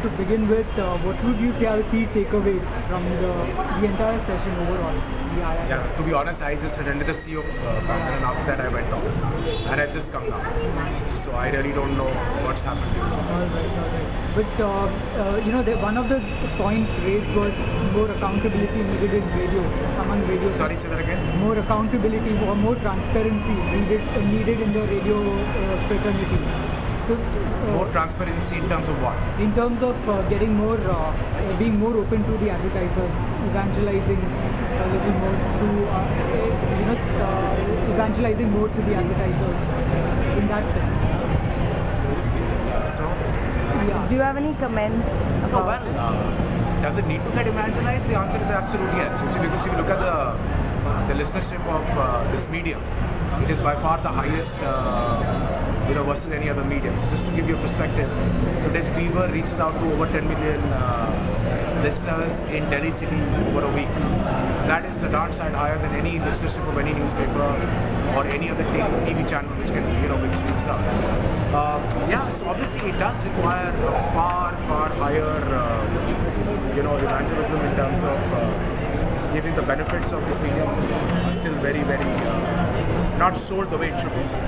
to begin with, what would you say are the key takeaways from the entire session overall? Yeah, to be honest, I just attended the CEO panel and after that I went off. And I've just come now. So I really don't know what's happened. All right. But, one of the points raised was more accountability needed in radio, among radio. Sorry, say that again? More accountability or more transparency needed in the radio fraternity. So, More transparency in terms of what? in terms of getting more, being more open to the advertisers, evangelizing a little more to, evangelizing more to the advertisers in that sense. So, Yeah. Do you have any comments about does it need to get evangelized? The answer is absolutely yes. You see, because if you look at the listenership of this medium, it is by far the highest, versus any other medium. So just to give you a perspective, today Fever reaches out to over 10 million listeners in Delhi city over a week. That is a darn sight higher than any listenership of any newspaper or any other TV channel which can, which reaches out. So obviously it does require a far higher, evangelism in terms of giving the benefits of this medium are still very, not sold the way it should be sold.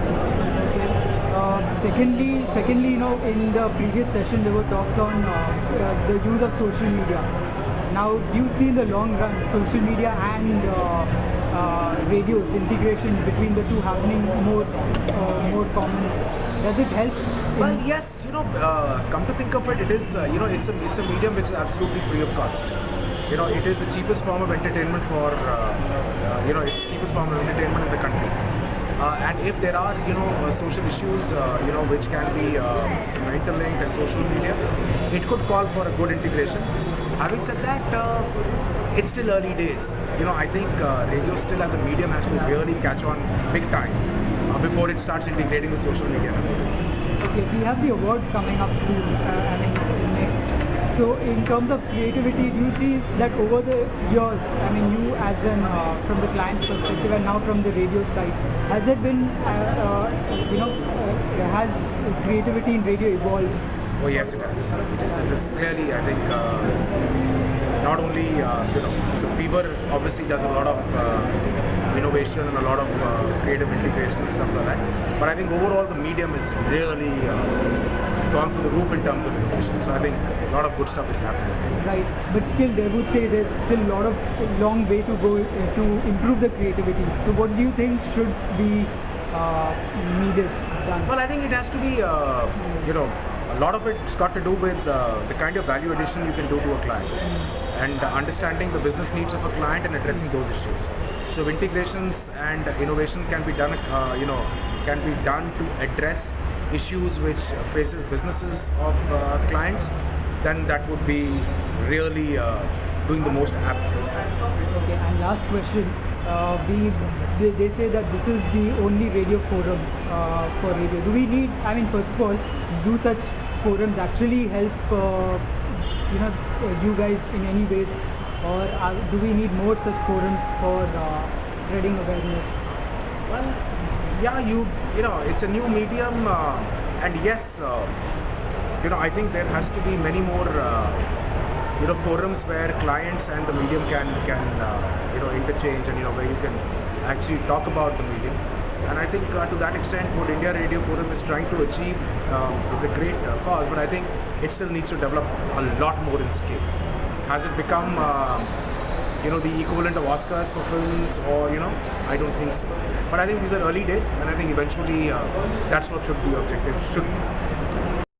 Secondly, in the previous session there were talks on the use of social media. Now, do you see in the long run social media and radio's integration between the two happening more common? Does it help? Well, yes, come to think of it, it is, it's a medium which is absolutely free of cost. It is the cheapest form of entertainment it's the cheapest form of entertainment in the country. And if there are, social issues, which can be interlinked and social media, it could call for a good integration. Having said that, it's still early days. I think radio still as a medium has to really catch on big time before it starts integrating with social media. Okay, we have the awards coming up soon, next. So in terms of creativity, do you see that over the years, you as from the client's perspective and now from the radio side, has it been, has creativity in radio evolved? Oh yes, it has. It is clearly, I think, not only, so Fever obviously does a lot of innovation and a lot of creative integration and stuff like that. But I think overall the medium is really gone through the roof in terms of innovation. So I think a lot of good stuff is happening. Right, but still they would say there's still a long way to go to improve the creativity. So what do you think should be needed, done? Well, I think it has to be, a lot of it's got to do with the kind of value addition you can do to a client and understanding the business needs of a client and addressing those issues. So integrations and innovation can be done, to address issues which faces businesses of clients. Then that would be really doing the most apt. Okay, and last question. They say that this is the only radio forum for radio. Do we need, first of all, do such forums actually help, you guys in any ways? Or do we need more such forums for spreading awareness? Well, yeah, it's a new medium, and yes, I think there has to be many more, forums where clients and the medium can interchange, and where you can actually talk about the medium. And I think to that extent, what India Radio Forum is trying to achieve is a great cause, but I think it still needs to develop a lot more in scale. Has it become, the equivalent of Oscars for films, or, I don't think so. But I think these are early days, and I think eventually that's what should be objective. Should